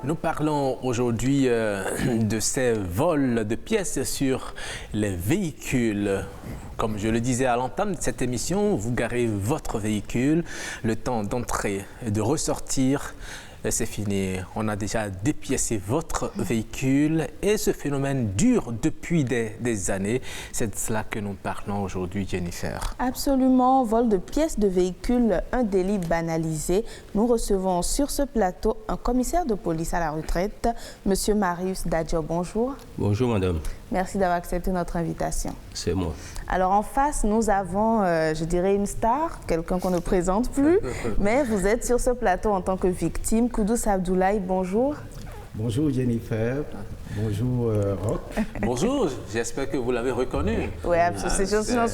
Nous parlons aujourd'hui de ces vols de pièces sur les véhicules. Comme je le disais à l'entame de cette émission, vous garez votre véhicule, le temps d'entrer et de ressortir, c'est fini. On a déjà dépiécé votre véhicule et ce phénomène dure depuis des années. C'est de cela que nous parlons aujourd'hui, Jennifer. Absolument, vol de pièces de véhicules, un délit banalisé. Nous recevons sur ce plateau un commissaire de police à la retraite, M. Marius Dadjo. Bonjour. Bonjour, madame. Merci d'avoir accepté notre invitation. C'est moi. Alors en face, nous avons, je dirais, une star, quelqu'un qu'on ne présente plus, mais vous êtes sur ce plateau en tant que victime. Koudous Abdoulaye, bonjour. Bonjour Jennifer, bonjour Roch. Bonjour, j'espère que vous l'avez reconnu. Oui, j'en suis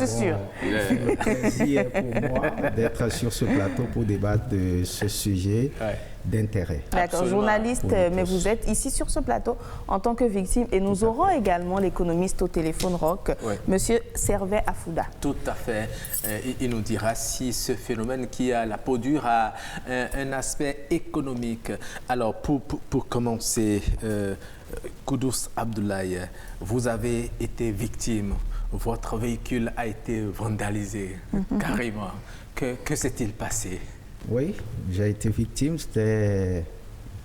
sûre. C'est un plaisir pour moi d'être sur ce plateau pour débattre de ce sujet d'intérêt. D'accord, journaliste, mais vous êtes ici sur ce plateau en tant que victime et nous aurons également l'économiste au téléphone Roch, Monsieur Servet Afouda. Tout à fait. Il nous dira si ce phénomène qui a la peau dure a un aspect économique. Alors, pour commencer, Koudous Abdoulaye, vous avez été victime. Votre véhicule a été vandalisé, carrément. Que s'est-il passé? Oui, j'ai été victime, c'était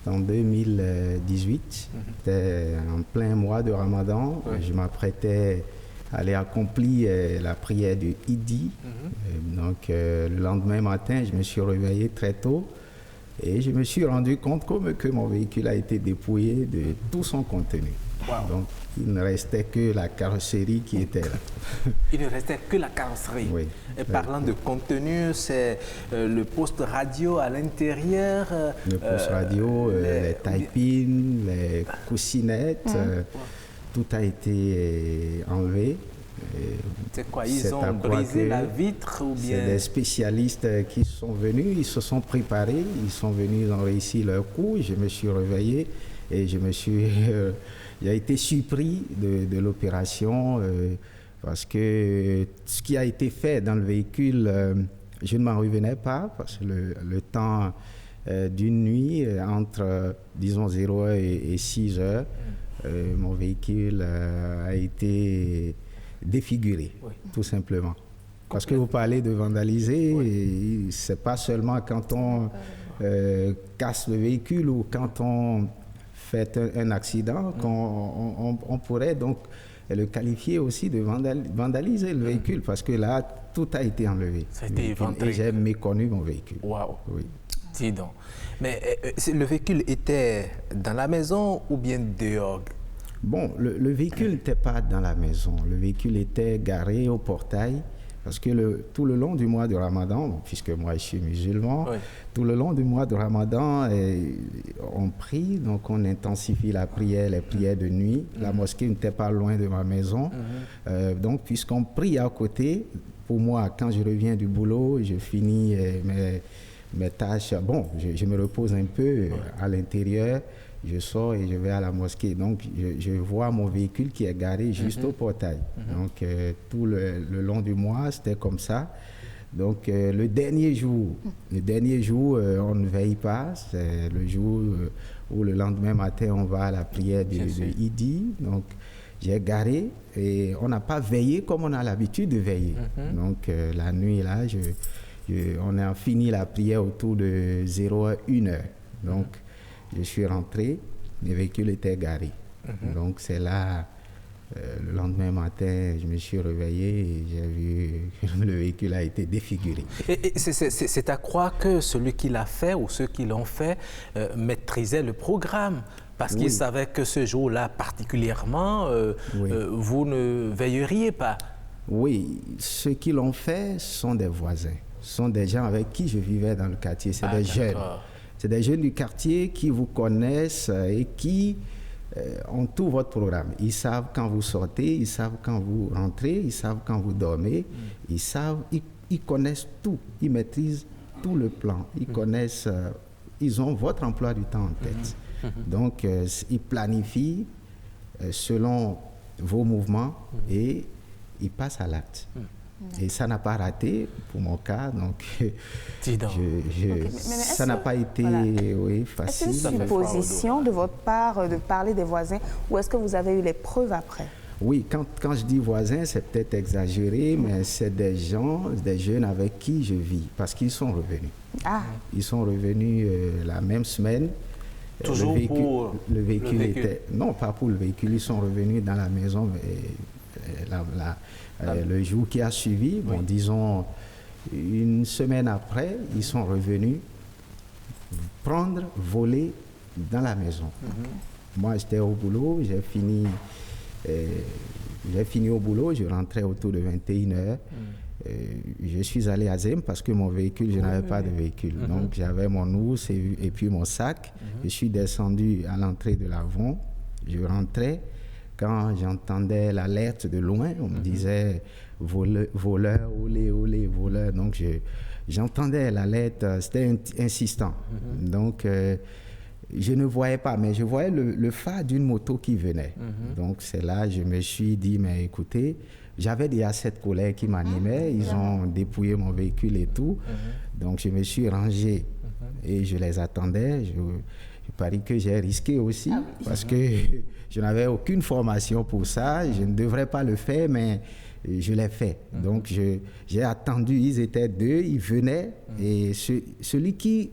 en 2018, c'était en plein mois de Ramadan. Je m'apprêtais à aller accomplir la prière de Idi. Donc le lendemain matin, je me suis réveillé très tôt et je me suis rendu compte que mon véhicule a été dépouillé de tout son contenu. Wow. Donc il ne restait que la carrosserie qui était là. Il ne restait que la carrosserie. Oui. Et parlant de contenu, c'est le poste radio à l'intérieur. Le poste radio, les tie-pins, les coussinettes, tout a été enlevé. C'est quoi? Ils ont brisé la vitre ou bien? C'est des spécialistes qui sont venus, ils se sont préparés, ils sont venus, ils ont réussi leur coup. Je me suis réveillé et j'ai été surpris de l'opération parce que ce qui a été fait dans le véhicule, je ne m'en revenais pas parce que le temps d'une nuit, entre disons 0 h et 6 h, mon véhicule a été défiguré, tout simplement. Parce que vous parlez de vandaliser, c'est pas seulement quand on casse le véhicule ou quand on fait un accident qu'on pourrait donc le qualifier aussi de vandaliser le véhicule parce que là, tout a été enlevé. Ça a été éventré. Et j'ai méconnu mon véhicule. Waouh. Oui. Dis donc. Mais le véhicule était dans la maison ou bien dehors? Bon, le véhicule n'était pas dans la maison. Le véhicule était garé au portail. Parce que tout le long du mois de Ramadan, puisque moi je suis musulman, tout le long du mois de Ramadan, on prie, donc on intensifie la prière, les prières de nuit. La mosquée n'était pas loin de ma maison. Donc puisqu'on prie à côté, pour moi, quand je reviens du boulot, je finis mes tâches. Bon, je me repose un peu à l'intérieur. Je sors et je vais à la mosquée. Donc, je vois mon véhicule qui est garé juste au portail. Donc, tout le long du mois, c'était comme ça. Donc, le dernier jour, on ne veille pas. C'est le jour où le lendemain matin, on va à la prière de Idi. Donc, j'ai garé et on n'a pas veillé comme on a l'habitude de veiller. Donc, la nuit, là, on a fini la prière autour de 0 h, 1 h. Donc, je suis rentré, le véhicule était garé. Donc c'est là, le lendemain matin, je me suis réveillé et j'ai vu que le véhicule a été défiguré. Et c'est à croire que celui qui l'a fait ou ceux qui l'ont fait maîtrisaient le programme parce qu'ils savaient que ce jour-là particulièrement, vous ne veilleriez pas. Oui, ceux qui l'ont fait sont des voisins, sont des gens avec qui je vivais dans le quartier, c'est des jeunes. C'est des jeunes du quartier qui vous connaissent et qui ont tout votre programme. Ils savent quand vous sortez, ils savent quand vous rentrez, ils savent quand vous dormez. Ils connaissent tout. Ils maîtrisent tout le plan. Ils connaissent, ils ont votre emploi du temps en tête. Donc, ils planifient selon vos mouvements et ils passent à l'acte. Et ça n'a pas raté pour mon cas, donc ça n'a pas été facile. Est-ce une supposition de votre part de parler des voisins ou est-ce que vous avez eu les preuves après? Oui, quand je dis voisins, c'est peut-être exagéré, mais c'est des gens, des jeunes avec qui je vis, parce qu'ils sont revenus. Ils sont revenus la même semaine. Toujours pour le véhicule était... Non, pas pour le véhicule, ils sont revenus dans la maison le jour qui a suivi, bon, disons une semaine après, ils sont revenus voler dans la maison. Moi, j'étais au boulot, j'ai fini au boulot, je rentrais autour de 21h. Je suis allé à Zem parce que mon véhicule, je n'avais pas de véhicule. Donc, j'avais mon ours et puis mon sac. Je suis descendu à l'entrée de l'Avon. Je rentrais. Quand j'entendais l'alerte de loin, on me disait voleur, olé, olé, voleur. Donc, j'entendais l'alerte, c'était insistant. Donc, je ne voyais pas, mais je voyais le phare d'une moto qui venait. Donc, c'est là que je me suis dit, mais écoutez, j'avais déjà cette colère qui m'animait. Ils ont dépouillé mon véhicule et tout. Donc, je me suis rangé et je les attendais. Je parie que j'ai risqué aussi parce que je n'avais aucune formation pour ça. Je ne devrais pas le faire, mais je l'ai fait. Donc, j'ai attendu. Ils étaient deux, ils venaient et celui qui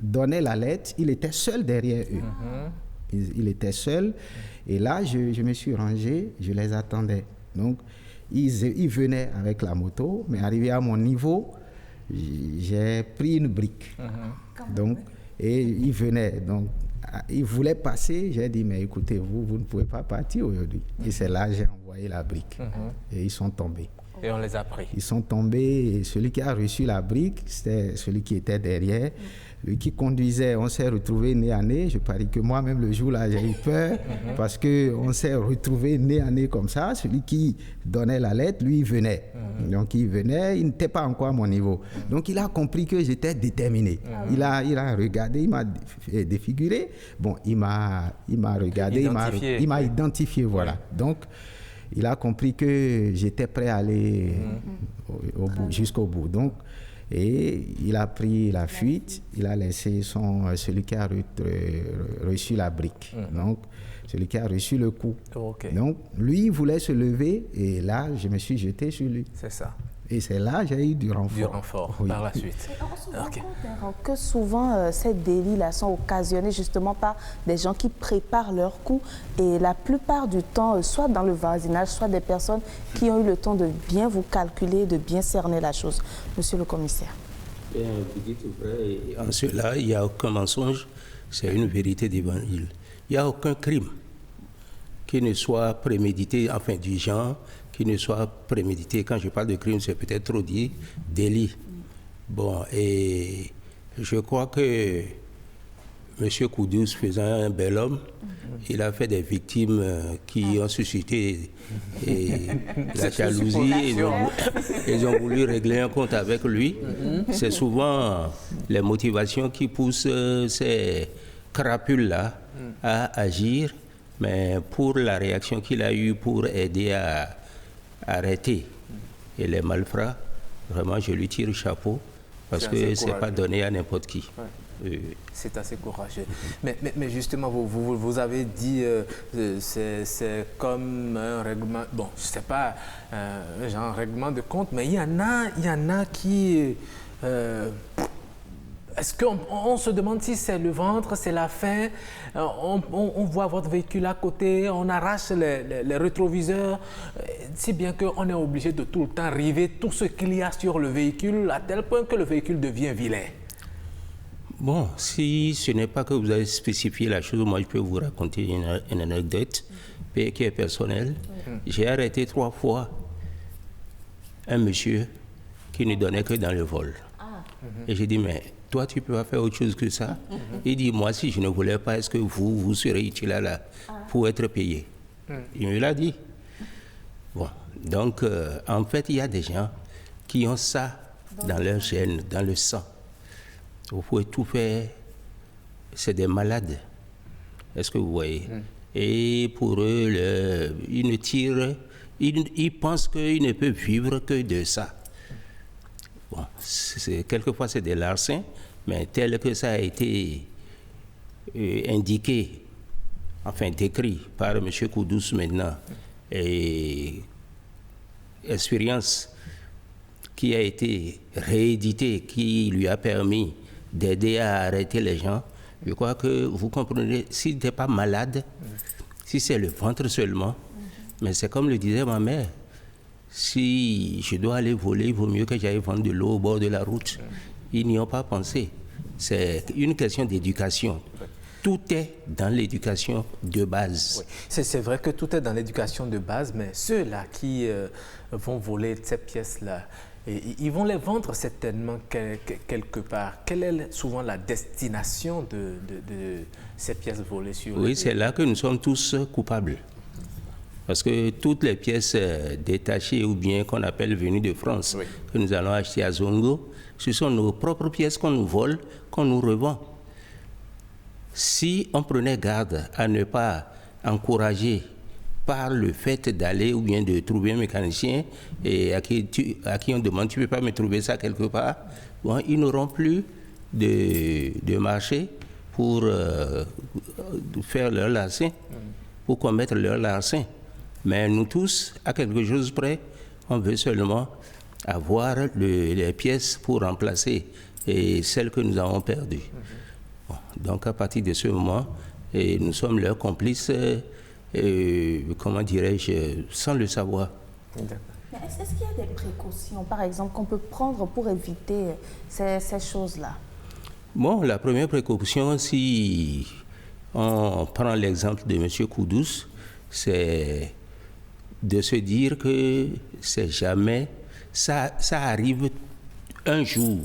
donnait la lettre, il était seul derrière eux. Il était seul. Et là, je me suis rangé, je les attendais. Donc, ils venaient avec la moto, mais arrivé à mon niveau, j'ai pris une brique. Donc, et ils venaient. Donc, ils voulaient passer. J'ai dit, mais écoutez, vous ne pouvez pas partir aujourd'hui. Et c'est là que j'ai envoyé la brique. Et ils sont tombés. Et on les a pris. Ils sont tombés. Et celui qui a reçu la brique, c'était celui qui était derrière. Lui qui conduisait, on s'est retrouvés nez à nez. Je parie que moi-même, le jour-là, j'ai eu peur parce qu'on s'est retrouvés nez à nez comme ça. Celui qui donnait la lettre, lui, il venait. Donc, il venait, il n'était pas encore à mon niveau. Donc, il a compris que j'étais déterminé. Il a regardé, il m'a défiguré. Bon, il m'a regardé, il m'a identifié, voilà. Donc, il a compris que j'étais prêt à aller jusqu'au bout. Donc, et il a pris la fuite, il a laissé celui qui a reçu la brique, donc celui qui a reçu le coup. Donc lui, il voulait se lever et là, je me suis jeté sur lui. C'est ça. Et c'est là que j'ai eu du renfort. Du renfort, par la suite. On se rend compte que souvent, ces délits-là sont occasionnés justement par des gens qui préparent leur coup. Et la plupart du temps, soit dans le voisinage, soit des personnes qui ont eu le temps de bien vous calculer, de bien cerner la chose. Monsieur le commissaire. Bien, vous dites vrai. En cela, il n'y a aucun mensonge. C'est une vérité d'évangile. Il n'y a aucun crime qui ne soit prémédité, enfin du genre, qui ne soit prémédité. Quand je parle de crime, c'est peut-être trop dit, délit. Bon, et je crois que M. Koudous, faisant un bel homme, il a fait des victimes qui ont suscité la jalousie. Ils ont voulu régler un compte avec lui. C'est souvent les motivations qui poussent ces crapules-là à agir, mais pour la réaction qu'il a eue pour aider à arrêter et les malfrats, vraiment je lui tire le chapeau parce que c'est pas donné à n'importe qui. C'est assez courageux. Mais justement, vous avez dit c'est comme un règlement, bon, c'est pas un genre règlement de compte, mais il y en a qui... Est-ce qu'on se demande si c'est le ventre, c'est la faim? On voit votre véhicule à côté, on arrache les rétroviseurs, si bien qu'on est obligé de tout le temps river tout ce qu'il y a sur le véhicule, à tel point que le véhicule devient vilain. Bon, si ce n'est pas que vous avez spécifié la chose, moi je peux vous raconter une anecdote qui est personnelle. J'ai arrêté 3 fois un monsieur qui ne donnait que dans le vol. Et j'ai dit, mais toi, tu peux pas faire autre chose que ça? Il dit, moi, si je ne voulais pas, est-ce que vous serez utile là pour être payé? Il me l'a dit. Bon, donc, en fait, il y a des gens qui ont ça dans leur gène, dans le sang. Vous pouvez tout faire, c'est des malades. Est-ce que vous voyez? Et pour eux, ils ne tirent Ils pensent qu'ils ne peuvent vivre que de ça. Bon, quelquefois c'est des larcins, mais tel que ça a été indiqué, enfin décrit par M. Koudous maintenant, et expérience qui a été rééditée, qui lui a permis d'aider à arrêter les gens, je crois que vous comprenez, si tu n'es pas malade, si c'est le ventre seulement, mais c'est comme le disait ma mère, si je dois aller voler, il vaut mieux que j'aille vendre de l'eau au bord de la route. Ils n'y ont pas pensé. C'est une question d'éducation. Tout est dans l'éducation de base. Oui. C'est vrai que tout est dans l'éducation de base, mais ceux-là qui vont voler ces pièces-là, ils vont les vendre certainement quelque part. Quelle est souvent la destination de ces pièces volées sur Oui, c'est là que nous sommes tous coupables. Parce que toutes les pièces détachées ou bien qu'on appelle venues de France, oui, que nous allons acheter à Zongo, ce sont nos propres pièces qu'on nous vole, qu'on nous revend. Si on prenait garde à ne pas encourager par le fait d'aller ou bien de trouver un mécanicien et à qui on demande, tu ne peux pas me trouver ça quelque part, bon, ils n'auront plus de marché pour faire leur larcin, pour commettre leur larcin. Mais nous tous, à quelque chose près, on veut seulement avoir les pièces pour remplacer celles que nous avons perdues. Bon, donc à partir de ce moment, nous sommes leurs complices, comment dirais-je, sans le savoir. Mais est-ce qu'il y a des précautions, par exemple, qu'on peut prendre pour éviter ces choses-là? Bon, la première précaution, si on prend l'exemple de M. Koudous, c'est de se dire que c'est jamais, ça arrive un jour,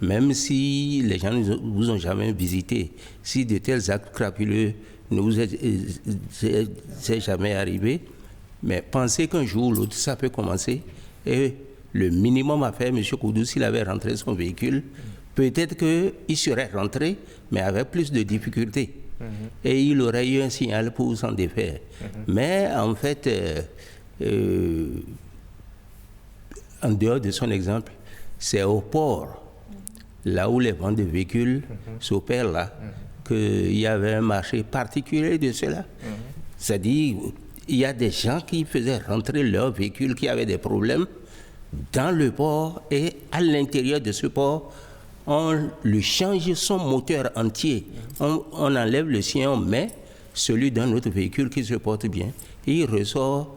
même si les gens ne vous ont jamais visité, si de tels actes crapuleux ne vous est jamais arrivé, mais pensez qu'un jour ou l'autre, ça peut commencer, et le minimum à faire, M. Koudous, s'il avait rentré son véhicule, peut-être qu'il serait rentré, mais avec plus de difficultés. Et il aurait eu un signal pour s'en défaire. Mais en fait, en dehors de son exemple, c'est au port, là où les ventes de véhicules s'opèrent là, qu'il y avait un marché particulier de cela. C'est-à-dire, il y a des gens qui faisaient rentrer leurs véhicules qui avaient des problèmes dans le port, et à l'intérieur de ce port, on lui change son moteur entier. On enlève le sien, on met celui d'un autre véhicule qui se porte bien, et il ressort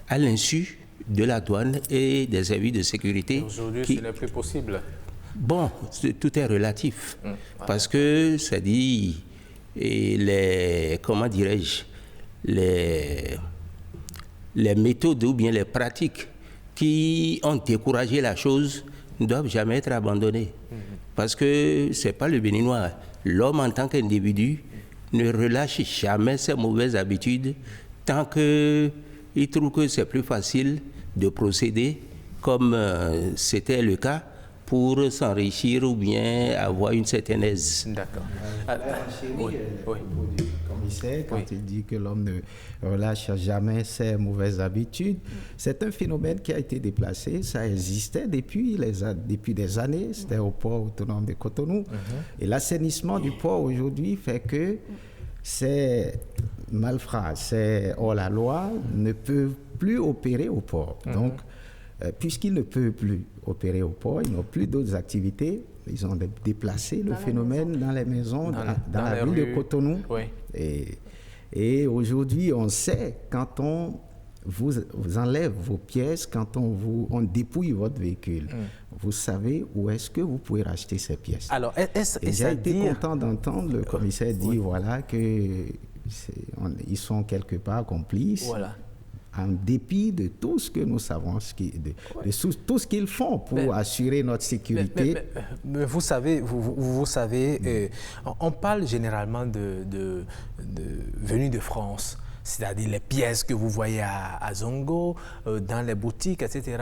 à l'insu de la douane et des services de sécurité. Aujourd'hui, ce n'est plus possible. Bon, tout est relatif. Parce que, ça dit, comment dirais-je, les méthodes ou bien les pratiques qui ont découragé la chose ne doivent jamais être abandonnées. Parce que ce n'est pas le Béninois. L'homme en tant qu'individu ne relâche jamais ses mauvaises habitudes tant qu'il trouve que c'est plus facile de procéder comme c'était le cas pour s'enrichir ou bien avoir une certaine aise. D'accord. Du commissaire, quand il dit que l'homme ne relâche jamais ses mauvaises habitudes, c'est un phénomène qui a été déplacé. Ça existait depuis des années. C'était au port autonome de Cotonou. Et l'assainissement du port aujourd'hui fait que ces malfrats, ces hors-la-loi ne peuvent plus opérer au port. Donc, puisqu'ils ne peuvent plus opérer au port, ils n'ont plus d'autres activités, ils ont déplacé le phénomène dans les maisons, dans la ville de Cotonou. Oui. Et aujourd'hui, on sait, quand on vous enlève vos pièces, quand on dépouille votre véhicule, vous savez où est-ce que vous pouvez racheter ces pièces. Alors, j'ai été content d'entendre le commissaire dire voilà, qu'ils sont quelque part complices. Voilà. En dépit de tout ce que nous savons, tout ce qu'ils font pour assurer notre sécurité. Mais vous savez, on parle généralement de venus de France, c'est-à-dire les pièces que vous voyez à Zongo, dans les boutiques, etc.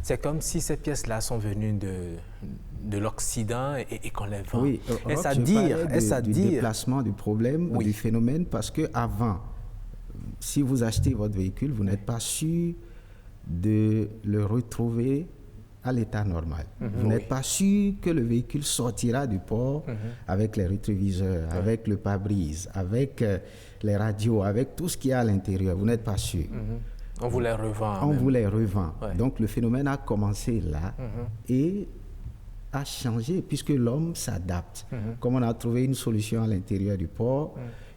C'est comme si ces pièces-là sont venues de l'Occident et qu'on les vend. Oui, est-ce à dire du déplacement du problème, du phénomène, parce qu'avant, si vous achetez votre véhicule, vous n'êtes pas sûr de le retrouver à l'état normal. Vous n'êtes pas sûr que le véhicule sortira du port avec les rétroviseurs, avec le pare-brise, avec les radios, avec tout ce qu'il y a à l'intérieur. Vous n'êtes pas sûr. On vous les revend. On vous les revend. Donc le phénomène a commencé là et a changé puisque l'homme s'adapte. Comme on a trouvé une solution à l'intérieur du port,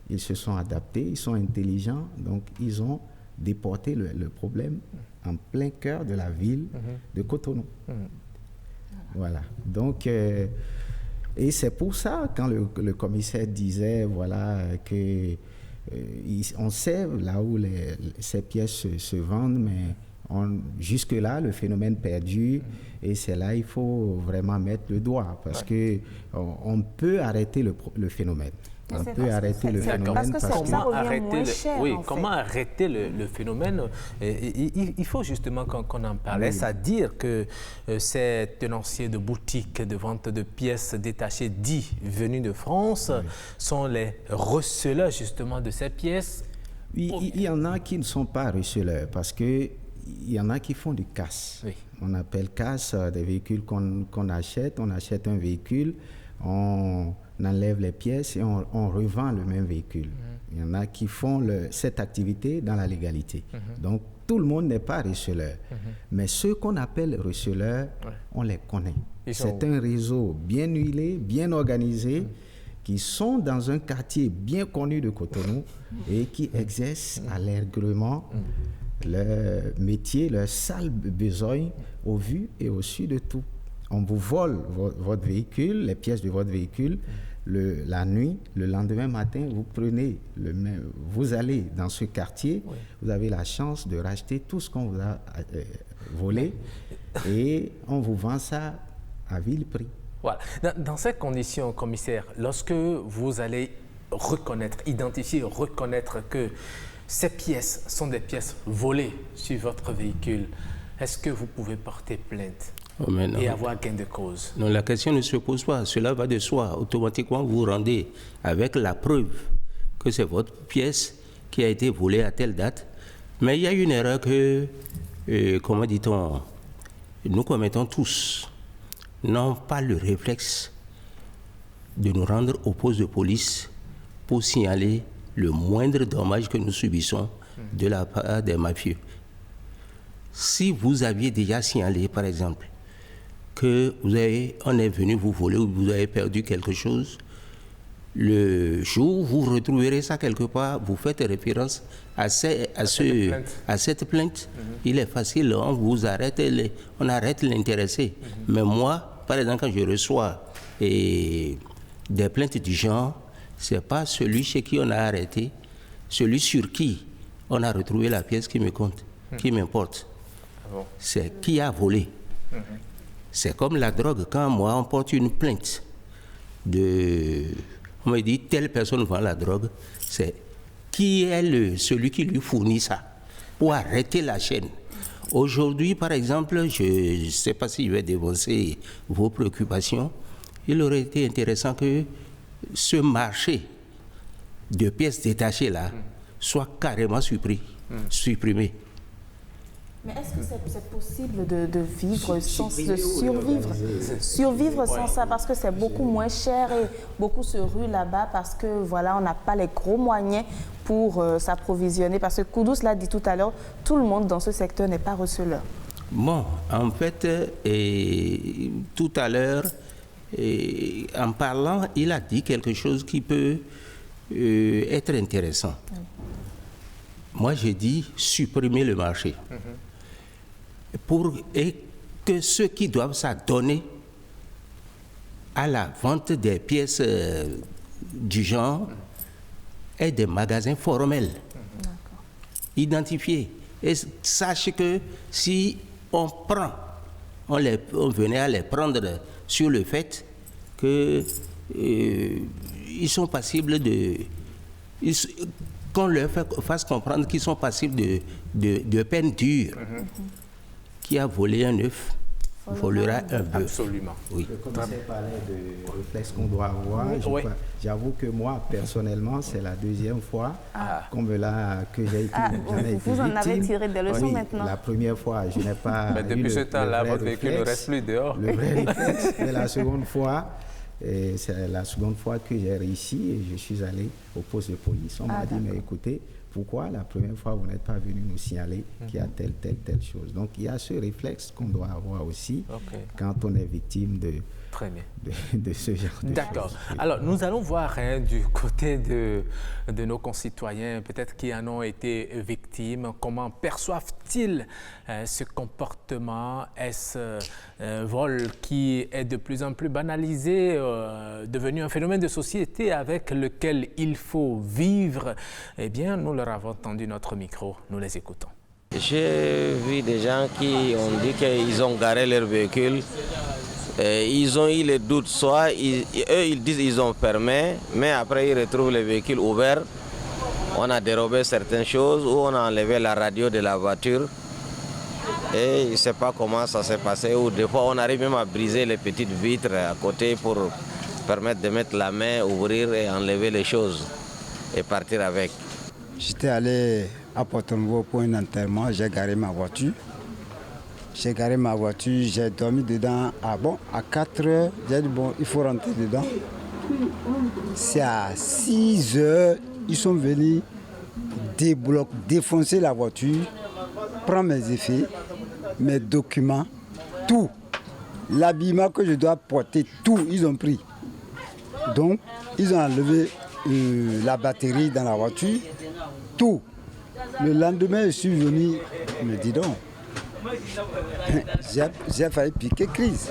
ils se sont adaptés, ils sont intelligents, donc ils ont déporté le problème en plein cœur de la ville de Cotonou. Voilà. Donc, et c'est pour ça, quand le commissaire disait, voilà, que on sait là où ces pièces se vendent, mais jusque-là, le phénomène perdure, et c'est là il faut vraiment mettre le doigt, parce que on peut arrêter le phénomène. On peut arrêter le phénomène. Parce que ça revient moins cher, comment arrêter le phénomène? Il faut justement qu'on en parle. Est-ce à dire que ces tenanciers de boutiques de vente de pièces détachées dits venus de France sont les receleurs justement de ces pièces? Oui, il y en a qui ne sont pas receleurs parce qu'il y en a qui font du casse. Oui. On appelle casse des véhicules qu'on achète. On achète un véhicule, on enlève les pièces et on revend le même véhicule. Il y en a qui font cette activité dans la légalité. Donc, tout le monde n'est pas receleur. Mais ceux qu'on appelle receleurs, on les connaît. C'est un réseau bien huilé, bien organisé, qui sont dans un quartier bien connu de Cotonou et qui exercent allègrement leur métier, leur sale besogne au vu et au su de tout. On vous vole votre véhicule, les pièces de votre véhicule, la nuit, le lendemain matin, vous allez dans ce quartier, vous avez la chance de racheter tout ce qu'on vous a volé et on vous vend ça à vil prix. Voilà. Dans ces conditions, commissaire, lorsque vous allez identifier, reconnaître que ces pièces sont des pièces volées sur votre véhicule, est-ce que vous pouvez porter plainte et avoir gain de cause? Non, la question ne se pose pas. Cela va de soi. Automatiquement, vous vous rendez avec la preuve que c'est votre pièce qui a été volée à telle date. Mais il y a une erreur que, comment dit-on, nous commettons tous. N'ont pas le réflexe de nous rendre au poste de police pour signaler le moindre dommage que nous subissons de la part des mafieux. Si vous aviez déjà signalé, par exemple, que on est venu vous voler ou vous avez perdu quelque chose, le jour où vous retrouverez ça quelque part, vous faites référence à cette plainte. Il est facile, on vous arrête, on arrête l'intéressé. Mais moi, par exemple, quand je reçois des plaintes du genre, ce n'est pas celui chez qui on a arrêté, celui sur qui on a retrouvé la pièce qui me compte, qui m'importe. C'est qui a volé. C'est comme la drogue. Quand moi, on porte une plainte on me dit telle personne vend la drogue, c'est qui est celui qui lui fournit ça pour arrêter la chaîne. Aujourd'hui, par exemple, je ne sais pas si je vais dénoncer vos préoccupations, il aurait été intéressant que ce marché de pièces détachées là soit carrément supprimé. Mais est-ce que c'est possible de vivre survivre sans ça, parce que c'est beaucoup moins cher et beaucoup se ruent là-bas parce que voilà, on n'a pas les gros moyens pour s'approvisionner, parce que Koudous l'a dit tout à l'heure, tout le monde dans ce secteur n'est pas receleur. Bon, en fait, tout à l'heure, en parlant, il a dit quelque chose qui peut être intéressant. Moi, j'ai dit supprimer le marché. Et que ceux qui doivent s'adonner à la vente des pièces du genre aient des magasins formels, identifiés. Et sache que si on venait à les prendre sur le fait qu'ils sont passibles qu'on leur fasse comprendre qu'ils sont passibles de peine dure. Qui a volé un œuf volera un bœuf. Absolument. Oui. Le commissaire parlait de réflexes qu'on doit avoir. J'avoue que moi, personnellement, c'est la deuxième fois que j'ai été Vous en avez tiré des leçons maintenant. La première fois, je n'ai pas Mais depuis ce temps-là, votre véhicule ne reste plus dehors. Le vrai réflexe. Mais la seconde fois, c'est la seconde fois que j'ai réussi et je suis allé au poste de police. On m'a dit, mais écoutez, pourquoi la première fois vous n'êtes pas venu nous signaler qu'il y a telle chose. Donc il y a ce réflexe qu'on doit avoir aussi quand on est victime de ce genre de choses. D'accord. Alors nous allons voir du côté de nos concitoyens, peut-être qui en ont été victimes, comment perçoivent-ils ce comportement? Est-ce un vol qui est de plus en plus banalisé, devenu un phénomène de société avec lequel il faut vivre? Eh bien, nous leur avons tendu notre micro, nous les écoutons. J'ai vu des gens qui ont dit qu'ils ont garé leur véhicule. Ils ont eu les doutes, soit ils disent qu'ils ont fermé, mais après ils retrouvent le véhicule ouvert. On a dérobé certaines choses ou on a enlevé la radio de la voiture. Et je ne sais pas comment ça s'est passé. Ou des fois on arrive même à briser les petites vitres à côté pour permettre de mettre la main, ouvrir et enlever les choses et partir avec. J'étais allé à Porto-Nouveau pour un enterrement, j'ai garé ma voiture. J'ai dormi dedans à 4 heures. J'ai dit il faut rentrer dedans. C'est à 6 heures, ils sont venus défoncer la voiture, prendre mes effets, mes documents, tout. L'habillement que je dois porter, tout, ils ont pris. Donc, ils ont enlevé la batterie dans la voiture, tout. Le lendemain, je suis venu, me dis donc, j'ai failli piquer crise.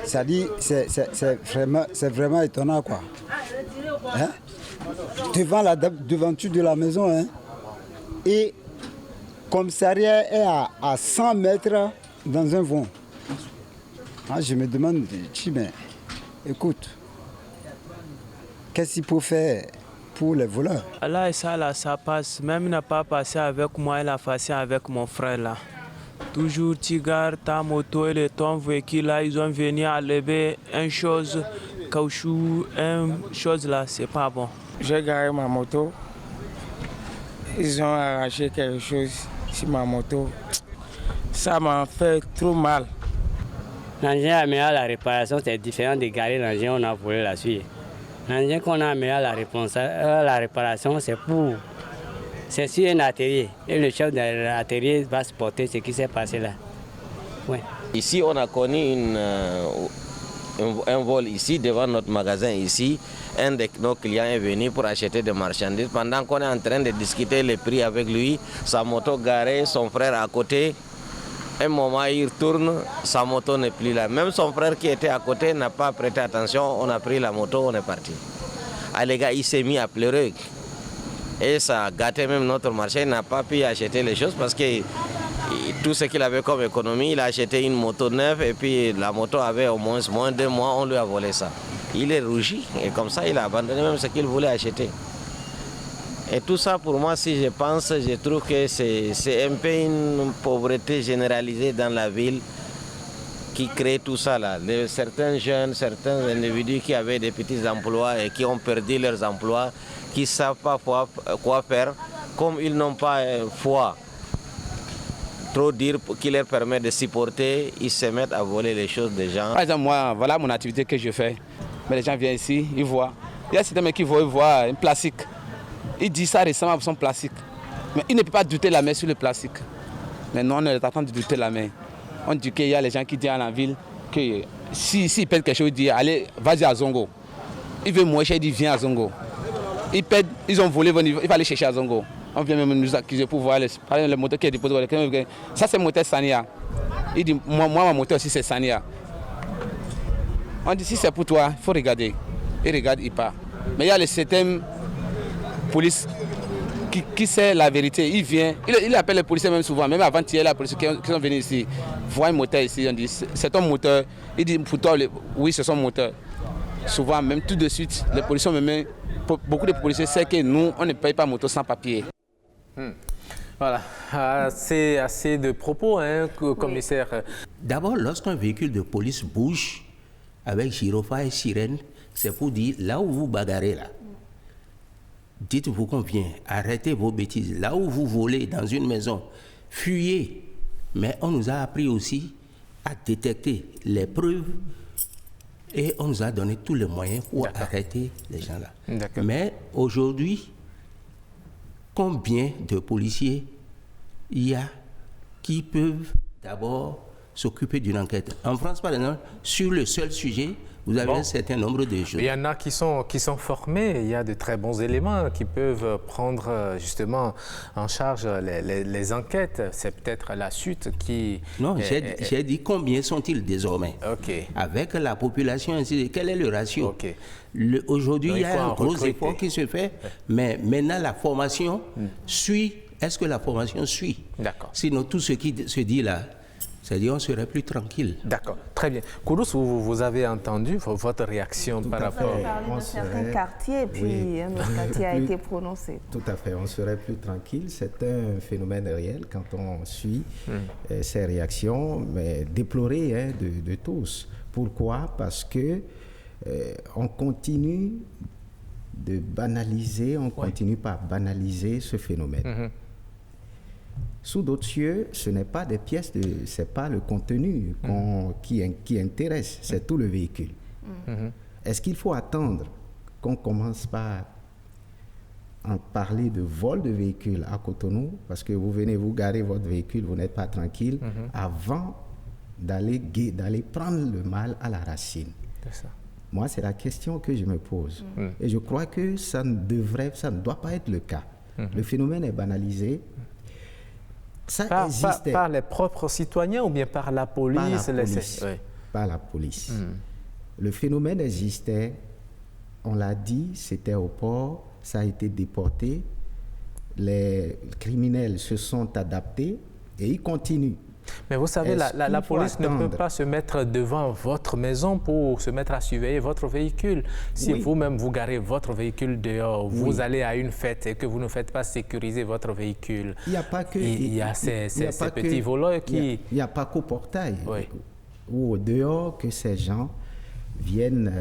Ça dit, c'est vraiment étonnant, quoi. Hein? Devant la devanture de la maison, hein? Et commissariat est à 100 mètres dans un vent. Je me demande, mais écoute, qu'est-ce qu'il faut faire pour les voleurs? Là, ça passe. Même n'a pas passé avec moi, il a passé avec mon frère là. Toujours tu gardes ta moto et ton véhicule là, ils ont venu enlever une chose, caoutchouc, une chose là, c'est pas bon. J'ai garé ma moto, ils ont arraché quelque chose sur ma moto. Ça m'a fait trop mal. L'engin amené à la réparation, c'est différent de garer l'engin, on a volé la suite. L'engin qu'on a amené à la réparation, c'est sur un atelier. Et le chef de l'atelier va se porter ce qui s'est passé là. Ouais. Ici, on a connu un vol ici, devant notre magasin ici. Un de nos clients est venu pour acheter des marchandises. Pendant qu'on est en train de discuter les prix avec lui, sa moto garée, son frère à côté. Un moment, il retourne, sa moto n'est plus là. Même son frère qui était à côté n'a pas prêté attention. On a pris la moto, on est parti. Les gars, il s'est mis à pleurer. Et ça a gâté même notre marché. Il n'a pas pu acheter les choses parce que tout ce qu'il avait comme économie, il a acheté une moto neuve et puis la moto avait au moins 2 mois, on lui a volé ça. Il est rougi et comme ça, il a abandonné même ce qu'il voulait acheter. Et tout ça, pour moi, si je pense, je trouve que c'est un peu une pauvreté généralisée dans la ville qui crée tout ça là. Certains jeunes, certains individus qui avaient des petits emplois et qui ont perdu leurs emplois, qui ne savent pas quoi faire, comme ils n'ont pas foi, trop dire qui leur permet de supporter, ils se mettent à voler les choses des gens. Par exemple, moi, voilà mon activité que je fais. Mais les gens viennent ici, ils voient. Il y a certains mecs qui voient un plastique. Il dit ça ressemble à son plastique. Mais il ne peut pas douter la main sur le plastique. Mais nous, on est en train de douter la main. On dit qu'il y a les gens qui disent à la ville que s'ils pètent quelque chose, ils disent allez, vas-y à Zongo. Il veut moins cher, il dit viens à Zongo. Ils ont volé, il va aller chercher à Zongo. On vient même nous accuser pour voir le moteur qui est déposé. Ça, c'est le moteur Sania. Il dit moi, ma moteur aussi, c'est Sania. On dit si c'est pour toi, il faut regarder. Il regarde, il part. Mais il y a les certains police qui sait la vérité. Il vient, il appelle les policiers même souvent, même avant-hier, la police qui sont venus ici, voient un moteur ici, on dit c'est ton moteur. Il dit pour toi, oui, c'est son moteur. Souvent, même tout de suite, les policiers, beaucoup de policiers savent que nous, on ne paye pas moto sans papier. Voilà, assez de propos, hein, commissaire. Oui. D'abord, lorsqu'un véhicule de police bouge avec gyrophare et sirène, c'est pour dire, là où vous bagarrez, là, dites-vous qu'on vient, arrêtez vos bêtises. Là où vous volez dans une maison, fuyez. Mais on nous a appris aussi à détecter les preuves et on nous a donné tous les moyens pour arrêter les gens là. Mais aujourd'hui, combien de policiers il y a qui peuvent d'abord s'occuper d'une enquête? En France, par exemple, sur le seul sujet, vous avez un certain nombre de choses. Il y en a qui sont formés, il y a de très bons éléments qui peuvent prendre justement en charge les enquêtes. C'est peut-être la suite qui... Non, j'ai dit combien sont-ils désormais? Avec la population, ainsi, quel est le ratio? Aujourd'hui, il y a un gros effort qui se fait, mais maintenant la formation suit. Est-ce que la formation suit? D'accord. Sinon, tout ce qui se dit là, c'est-à-dire on serait plus tranquille. D'accord, très bien. Kourousse, vous avez entendu votre réaction par rapport... Vous avez parlé de certains quartiers, puis un autre quartier a été prononcé. Tout à fait, on serait plus tranquille. C'est un phénomène réel quand on suit ces réactions, mais déplorées de tous. Pourquoi? Parce que on continue de banaliser, on continue par banaliser ce phénomène. Sous d'autres cieux, ce n'est pas des pièces, c'est pas le contenu qui intéresse, c'est tout le véhicule. Est-ce qu'il faut attendre qu'on commence par en parler de vol de véhicule à Cotonou, parce que vous venez vous garer votre véhicule, vous n'êtes pas tranquille, avant d'aller prendre le mal à la racine? C'est ça. Moi, c'est la question que je me pose. Et je crois que ça ne doit pas être le cas. Le phénomène est banalisé. Ça existait. Par les propres citoyens ou bien par la police? Par la police. Le phénomène existait, on l'a dit, c'était au port, ça a été déporté, les criminels se sont adaptés et ils continuent. Mais vous savez, la police ne peut pas se mettre devant votre maison pour se mettre à surveiller votre véhicule. Si vous-même vous garez votre véhicule dehors, vous allez à une fête et que vous ne faites pas sécuriser votre véhicule, il n'y a pas que... Il y a ces petits voleurs qui... Il n'y a pas qu'au portail ou au dehors que ces gens viennent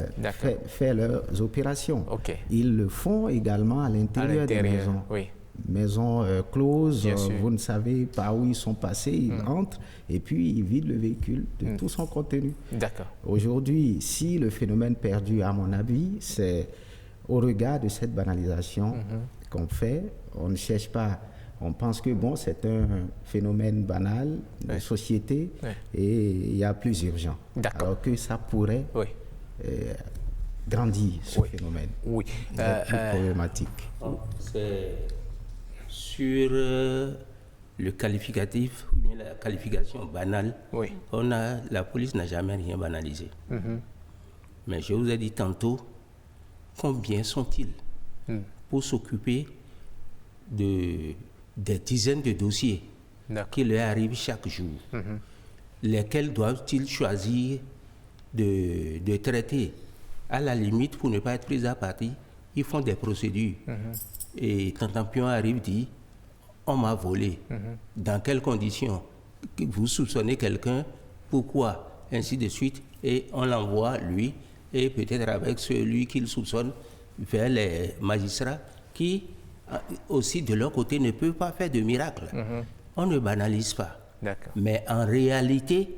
faire leurs opérations. Ils le font également à l'intérieur des maisons. Maison close, vous ne savez pas où ils sont passés, ils entrent et puis ils vident le véhicule de tout son contenu. Aujourd'hui, si le phénomène perdure, à mon avis, c'est au regard de cette banalisation qu'on fait. On ne cherche pas, on pense que bon, c'est un phénomène banal de société et il y a plus urgent. Alors que ça pourrait grandir, ce phénomène. Plus problématique. Sur le qualificatif, ou bien la qualification banale, la police n'a jamais rien banalisé. Mais je vous ai dit tantôt, combien sont-ils pour s'occuper des dizaines de dossiers qui leur arrivent chaque jour? Lesquels doivent-ils choisir de traiter? À la limite, pour ne pas être pris à partie, ils font des procédures. Et Tantampion arrive, dit, on m'a volé. Dans quelles conditions? Vous soupçonnez quelqu'un? Pourquoi? Ainsi de suite. Et on l'envoie, lui, et peut-être avec celui qu'il soupçonne, vers les magistrats qui, aussi de leur côté, ne peuvent pas faire de miracle. On ne banalise pas. Mais en réalité,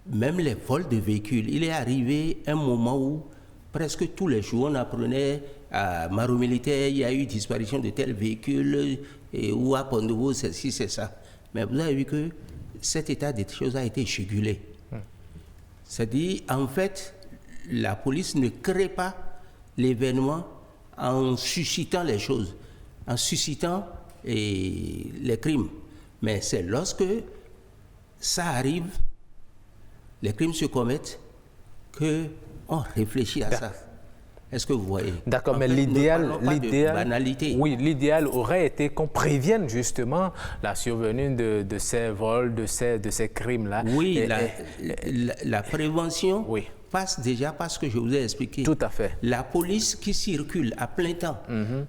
même les vols de véhicules, il est arrivé un moment où presque tous les jours, on apprenait à Maro Militaire, il y a eu disparition de tel véhicule, ou à Pondovo, c'est ci, c'est ça. Mais vous avez vu que cet état des choses a été jugulé. C'est-à-dire, en fait, la police ne crée pas l'événement en suscitant les choses, en suscitant les crimes. Mais c'est lorsque ça arrive, les crimes se commettent, qu'on réfléchit à ça. Est-ce que vous voyez? D'accord, mais l'idéal aurait été qu'on prévienne justement la survenue de ces vols, de ces crimes-là. Oui, la prévention passe déjà par ce que je vous ai expliqué. Tout à fait. La police qui circule à plein temps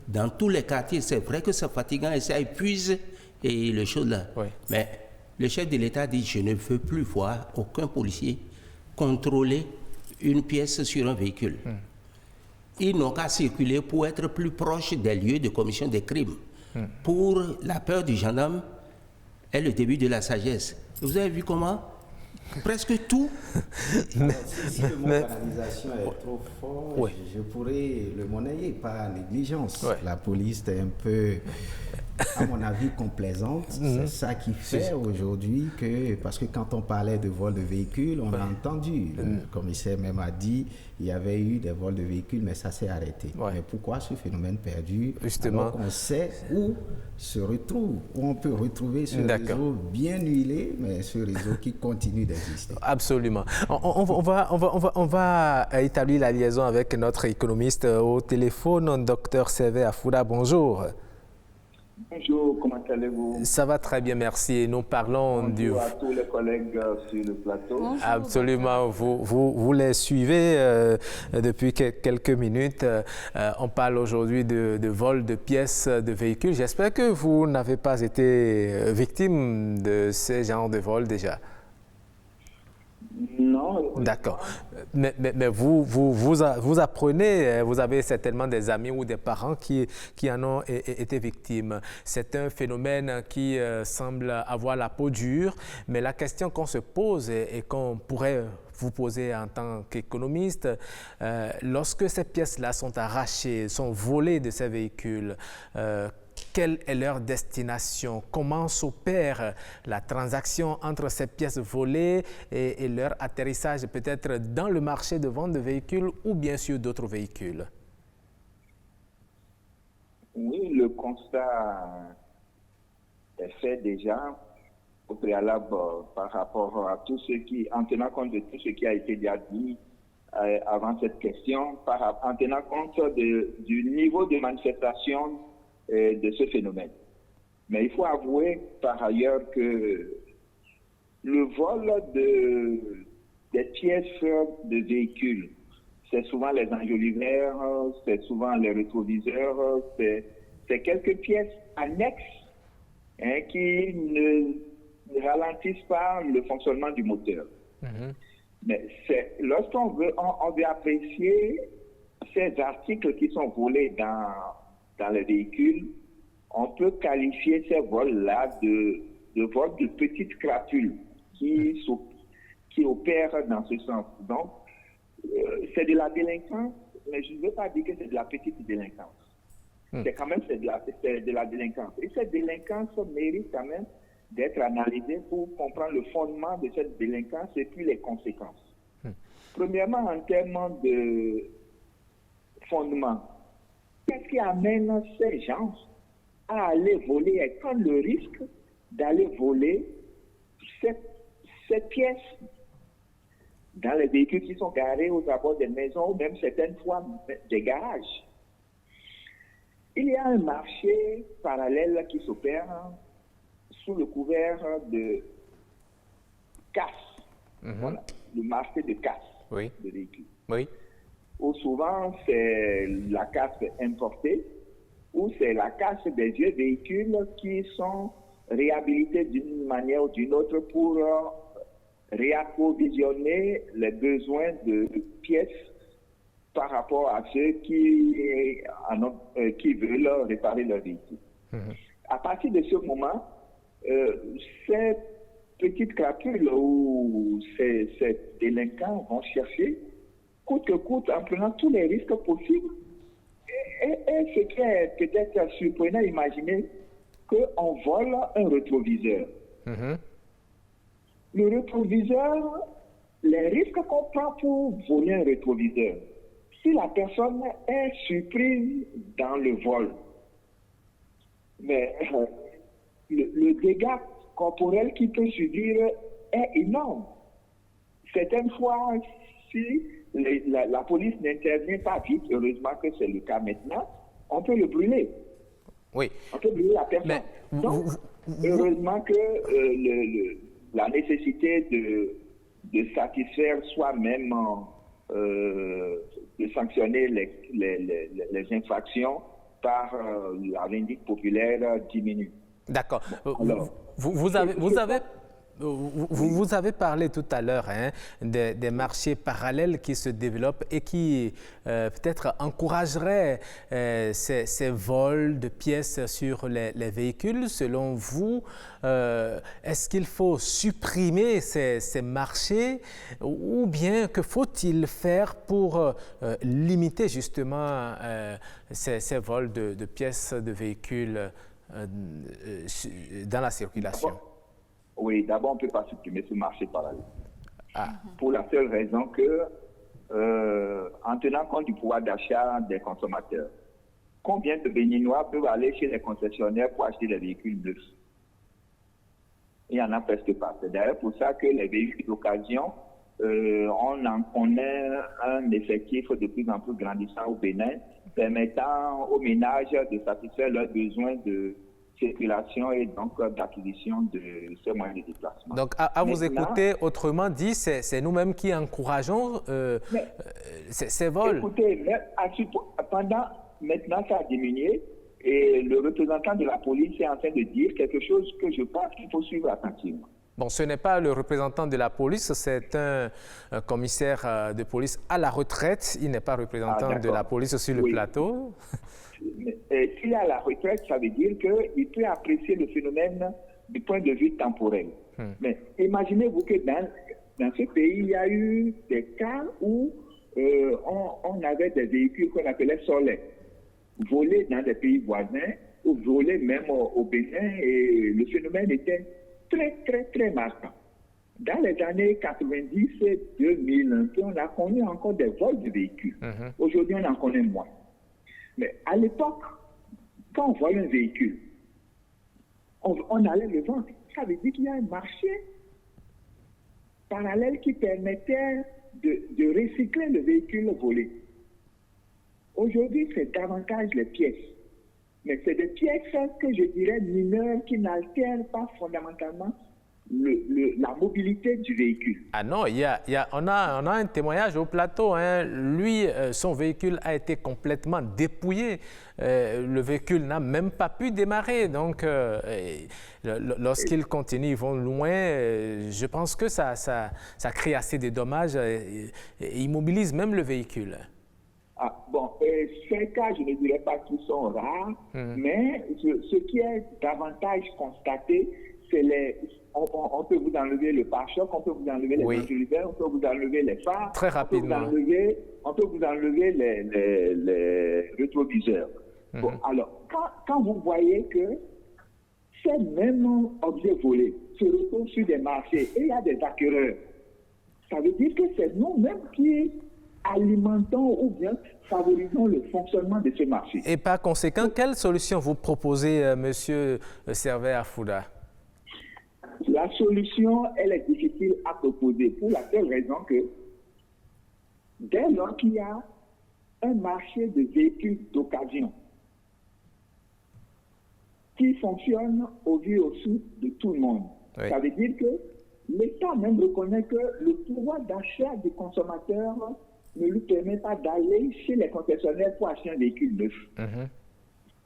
dans tous les quartiers, c'est vrai que c'est fatigant et ça épuise et les choses là. Oui. Mais le chef de l'État dit, je ne veux plus voir aucun policier contrôler une pièce sur un véhicule. Ils n'ont qu'à circuler pour être plus proches des lieux de commission des crimes. Pour la peur du gendarme est le début de la sagesse. Vous avez vu comment? Presque tout. Si le mot banalisation est trop fort, je pourrais le monnayer par négligence. La police est un peu, à mon avis, complaisante. C'est ça qui fait aujourd'hui que, parce que quand on parlait de vol de véhicules, on a entendu, le commissaire même a dit, il y avait eu des vols de véhicules, mais ça s'est arrêté. Mais pourquoi ce phénomène perdu? Justement. Alors qu'on sait où se retrouve, où on peut retrouver ce réseau bien huilé, mais ce réseau qui continue d'exister. Absolument. On va établir la liaison avec notre économiste au téléphone, Dr Servet Afouda. Bonjour. Bonjour, comment allez-vous? Ça va très bien, merci. Nous parlons Bonjour à tous les collègues sur le plateau. Bonjour. Absolument, vous les suivez depuis quelques minutes. On parle aujourd'hui de vol de pièces de véhicules. J'espère que vous n'avez pas été victime de ce genre de vol déjà. Non. D'accord. Mais vous apprenez, vous avez certainement des amis ou des parents qui en ont été victimes. C'est un phénomène qui semble avoir la peau dure, mais la question qu'on se pose et qu'on pourrait vous poser en tant qu'économiste, lorsque ces pièces-là sont arrachées, sont volées de ces véhicules, quelle est leur destination? Comment s'opère la transaction entre ces pièces volées et leur atterrissage peut-être dans le marché de vente de véhicules ou bien sûr d'autres véhicules? Oui, le constat est fait déjà au préalable par rapport à tout ce qui, en tenant compte de tout ce qui a été déjà dit avant cette question, en tenant compte du niveau de manifestation de ce phénomène. Mais il faut avouer par ailleurs que le vol des pièces de véhicules, c'est souvent les enjoliveurs, c'est souvent les rétroviseurs, c'est quelques pièces annexes qui ne ralentissent pas le fonctionnement du moteur. Mais lorsqu'on veut apprécier ces articles qui sont volés dans les véhicules, on peut qualifier ces vols-là de vols de petites crapules qui opèrent dans ce sens. Donc, c'est de la délinquance, mais je ne veux pas dire que c'est de la petite délinquance. C'est quand même de la délinquance. Et cette délinquance mérite quand même d'être analysée pour comprendre le fondement de cette délinquance et puis les conséquences. Premièrement, en termes de fondement, qu'est-ce qui amène ces gens à aller voler et prendre le risque d'aller voler ces pièces dans les véhicules qui sont garés aux abords des maisons ou même certaines fois des garages? Il y a un marché parallèle qui s'opère sous le couvert de casse. Voilà, le marché de casse de véhicules. Où souvent c'est la casse importée ou c'est la casse des vieux véhicules qui sont réhabilités d'une manière ou d'une autre pour réapprovisionner les besoins de pièces par rapport à ceux qui veulent réparer leur véhicule. À partir de ce moment, ces petites crapules où ces délinquants vont chercher, coûte que coûte, en prenant tous les risques possibles. Et ce qui est peut-être surprenant à imaginer, qu'on vole un rétroviseur. Le rétroviseur, les risques qu'on prend pour voler un rétroviseur, si la personne est surprise dans le vol, mais le dégât corporel qu'il peut subir est énorme. Certaines fois, si la police n'intervient pas vite, heureusement que c'est le cas maintenant, on peut le brûler. Oui. On peut brûler la personne. Mais donc, heureusement que la nécessité de satisfaire soi-même, de sanctionner les infractions par la vindicte populaire diminue. D'accord. Alors, vous avez parlé tout à l'heure des marchés parallèles qui se développent et qui peut-être encourageraient ces vols de pièces sur les véhicules. Selon vous, est-ce qu'il faut supprimer ces marchés ou bien que faut-il faire pour limiter justement ces vols de pièces de véhicules dans la circulation? Oui, d'abord, on ne peut pas supprimer ce marché parallèle. Pour la seule raison que, en tenant compte du pouvoir d'achat des consommateurs, combien de Béninois peuvent aller chez les concessionnaires pour acheter des véhicules neufs? Il n'y en a presque pas. C'est d'ailleurs pour ça que les véhicules d'occasion, on en connaît un effectif de plus en plus grandissant au Bénin, permettant aux ménages de satisfaire leurs besoins de circulation et donc d'acquisition de ces moyens de déplacement. Donc, à vous écouter, autrement dit, c'est nous-mêmes qui encourageons ces vols. Écoutez, maintenant, ça a diminué et le représentant de la police est en train de dire quelque chose que je pense qu'il faut suivre attentivement. Bon, ce n'est pas le représentant de la police, c'est un commissaire de police à la retraite. Il n'est pas représentant de la police sur le plateau. S'il est à la retraite, ça veut dire qu'il peut apprécier le phénomène du point de vue temporel. Mais imaginez-vous que dans ce pays, il y a eu des cas où on avait des véhicules qu'on appelait solaires, volés dans des pays voisins ou volés même au Bénin, et le phénomène était très, très, très marquant. Dans les années 90 et 2000, on a connu encore des vols de véhicules. Aujourd'hui, on en connaît moins. Mais à l'époque, quand on voyait un véhicule, on allait le vendre. Ça veut dire qu'il y a un marché parallèle qui permettait de recycler le véhicule volé. Aujourd'hui, c'est davantage les pièces. Mais c'est des pièces que je dirais mineures qui n'altèrent pas fondamentalement la mobilité du véhicule. Ah non, on a un témoignage au plateau. Lui, son véhicule a été complètement dépouillé. Le véhicule n'a même pas pu démarrer. Donc, lorsqu'ils continuent, ils vont loin. Je pense que ça crée assez de dommages et immobilise même le véhicule. Ces cas, je ne dirais pas qu'ils sont rares, mais ce qui est davantage constaté, c'est on peut vous enlever le pare-choc, on peut vous enlever les anti-rivières, on peut vous enlever les phares. Très rapidement. On peut vous enlever les rétroviseurs. Bon, alors, quand vous voyez que ces mêmes objets volés se retrouvent sur des marchés et il y a des acquéreurs, ça veut dire que c'est nous-mêmes qui alimentons ou bien favorisons le fonctionnement de ce marché. Et par conséquent, quelle solution vous proposez, M. Servet Afouda? La solution, elle est difficile à proposer pour la seule raison que dès lors qu'il y a un marché de véhicules d'occasion qui fonctionne au vu et au su de tout le monde, ça veut dire que l'État même reconnaît que le pouvoir d'achat des consommateurs ne lui permet pas d'aller chez les concessionnaires pour acheter un véhicule neuf.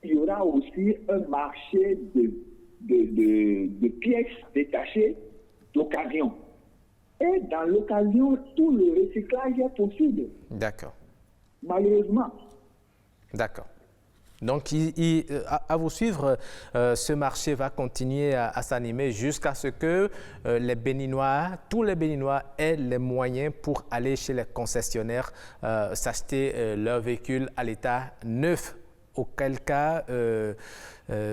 Il y aura aussi un marché de pièces détachées d'occasion. Et dans l'occasion, tout le recyclage est possible. D'accord. Malheureusement. D'accord. Donc, à vous suivre, ce marché va continuer à s'animer jusqu'à ce que les Béninois, tous les Béninois aient les moyens pour aller chez les concessionnaires, s'acheter leur véhicule à l'état neuf. Auquel cas,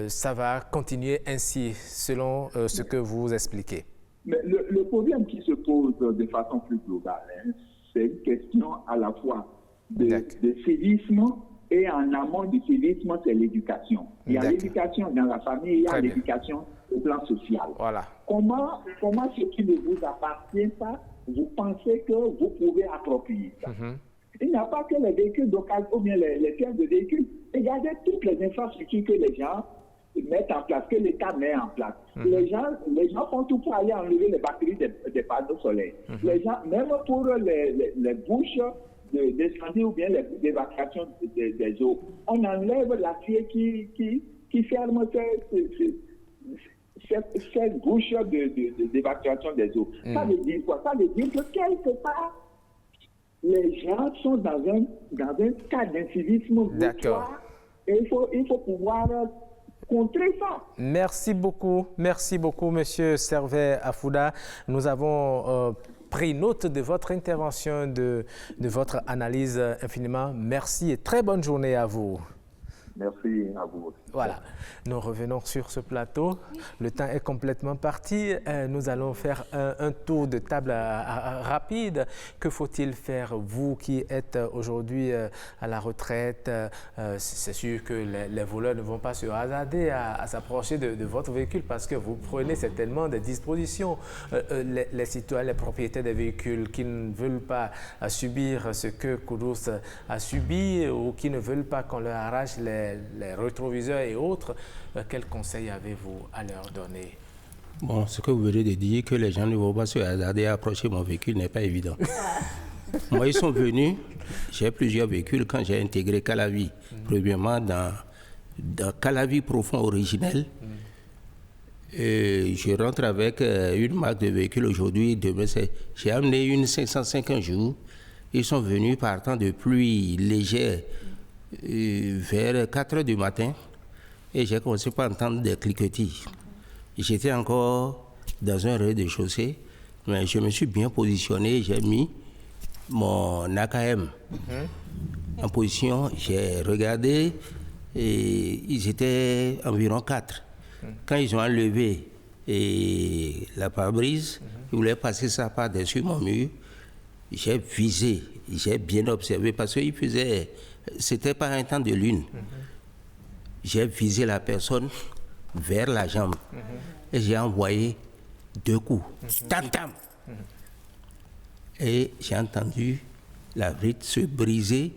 ça va continuer ainsi, selon ce que vous expliquez. Mais le problème qui se pose de façon plus globale, c'est une question à la fois de civisme et en amont du civisme, c'est l'éducation. Il y a l'éducation dans la famille, il y a l'éducation au plan social. Voilà. Comment ce qui ne vous appartient pas, vous pensez que vous pouvez approprier ça? Il n'y a pas que les véhicules d'occasion ou bien les pièces de véhicules. Regardez toutes les infrastructures que les gens mettent en place, que l'État met en place. Les gens font tout pour aller enlever les batteries des panneaux solaires. Les gens, même pour les bouches d'incendie ou bien l'évacuation des eaux, on enlève l'acier qui ferme cette bouche d'évacuation des eaux. Ça veut dire quoi? Ça veut dire que quelque part, les gens sont dans un cas d'incivisme bourgeois et il faut pouvoir contrer ça. Merci beaucoup, Monsieur Servet Afouda. Nous avons pris note de votre intervention, de votre analyse infiniment. Merci et très bonne journée à vous. Merci à vous. Voilà, nous revenons sur ce plateau. Le temps est complètement parti. Nous allons faire un tour de table rapide. Que faut-il faire, vous qui êtes aujourd'hui à la retraite? C'est sûr que les voleurs ne vont pas se hasarder à s'approcher de votre véhicule parce que vous prenez certainement des dispositions. Les citoyens, les propriétaires des véhicules qui ne veulent pas subir ce que Koudous a subi ou qui ne veulent pas qu'on leur arrache les rétroviseurs et autres, quel conseil avez-vous à leur donner? Bon, ce que vous venez de dire, que les gens ne vont pas se hasarder à approcher mon véhicule, n'est pas évident. Moi, ils sont venus, j'ai plusieurs véhicules quand j'ai intégré Calavi. Premièrement, dans Calavi profond originel, et je rentre avec une marque de véhicule aujourd'hui. Demain, j'ai amené une 505 un jour. Ils sont venus partant de pluie légère vers 4 h du matin et j'ai commencé par entendre des cliquetis. J'étais encore dans un rez-de-chaussée, mais je me suis bien positionné, j'ai mis mon AKM en position, j'ai regardé et ils étaient environ 4. Quand ils ont enlevé la pare-brise, ils voulaient passer ça par-dessus mon mur, j'ai visé, j'ai bien observé parce qu'il faisait... C'était pas un temps de lune. J'ai visé la personne vers la jambe et j'ai envoyé 2 coups. Tam tam. Et j'ai entendu la vitre se briser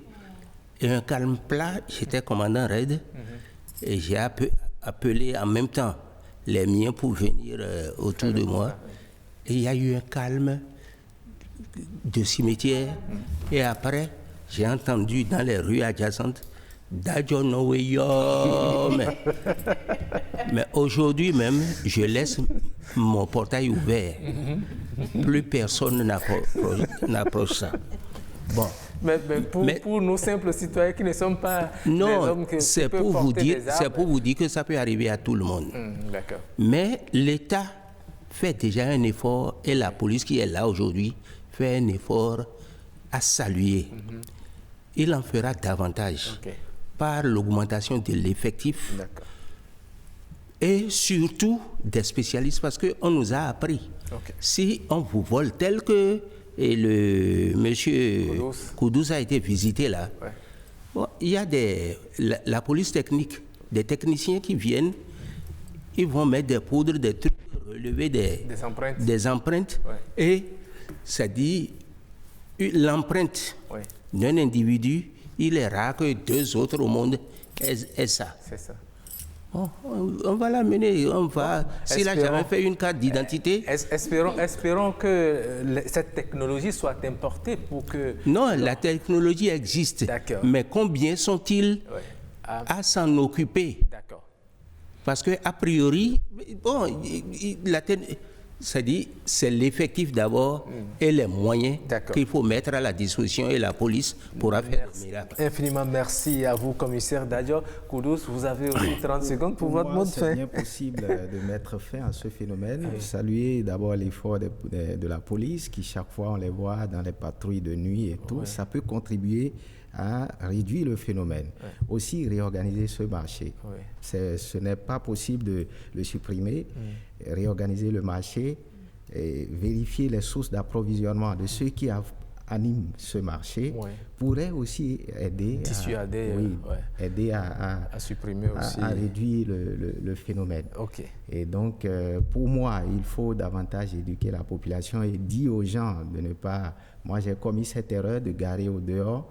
et un calme plat. J'étais commandant raid et j'ai appelé en même temps les miens pour venir autour de moi. Et il y a eu un calme de cimetière et après j'ai entendu dans les rues adjacentes Dajo Noweyo. Mais aujourd'hui même, je laisse mon portail ouvert. Plus personne n'approche ça. Bon. Mais pour nous simples citoyens qui ne sommes pas non, des hommes qui c'est peuvent pour vous porter dire, des armes. c'est pour vous dire que ça peut arriver à tout le monde. D'accord. Mais l'État fait déjà un effort et la police qui est là aujourd'hui fait un effort à saluer. Il en fera davantage par l'augmentation de l'effectif et surtout des spécialistes parce qu'on nous a appris. Si on vous vole tel que le monsieur Koudous a été visité là, bon, il y a la police technique, des techniciens qui viennent, ils vont mettre des poudres, des trucs, relever des empreintes et ça dit l'empreinte d'un individu, il est rare que 2 autres au monde aient ça. C'est ça. Bon, on va l'amener, on va... S'il a jamais fait une carte d'identité... Espérons que cette technologie soit importée pour que... Non, la technologie existe. Mais combien sont-ils à s'en occuper? D'accord. Parce qu'a priori, bon, c'est l'effectif d'abord et les moyens qu'il faut mettre à la disposition et la police pourra faire le miracle. Infiniment merci à vous, commissaire Dajo. Koudous, vous avez aussi 30 secondes pour votre mot de fin. C'est bien possible de mettre fin à ce phénomène. Saluer d'abord l'effort de la police qui, chaque fois, on les voit dans les patrouilles de nuit et tout. Ça peut contribuer à réduire le phénomène. Aussi, réorganiser ce marché. Ce n'est pas possible de le supprimer. Réorganiser le marché, et vérifier les sources d'approvisionnement de ceux qui animent ce marché pourrait aussi aider à supprimer aussi, à réduire le phénomène. Et donc, pour moi, il faut davantage éduquer la population et dire aux gens de ne pas... Moi, j'ai commis cette erreur de garer au dehors,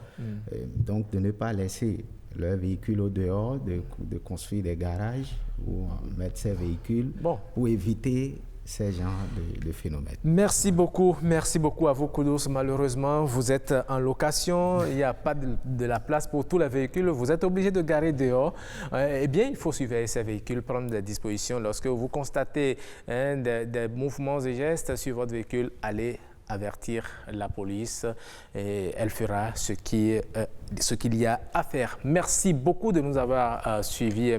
donc de ne pas laisser leur véhicule au dehors, de construire des garages ou mettre ces véhicules pour éviter ces genres de phénomènes. Merci beaucoup à vous, Koudous. Malheureusement, vous êtes en location, il n'y a pas de la place pour tous les véhicules, vous êtes obligé de garer dehors. Eh bien, il faut surveiller ces véhicules, prendre des dispositions. Lorsque vous constatez des mouvements et gestes sur votre véhicule, allez avertir la police et elle fera ce qu'il y a à faire. Merci beaucoup de nous avoir suivis.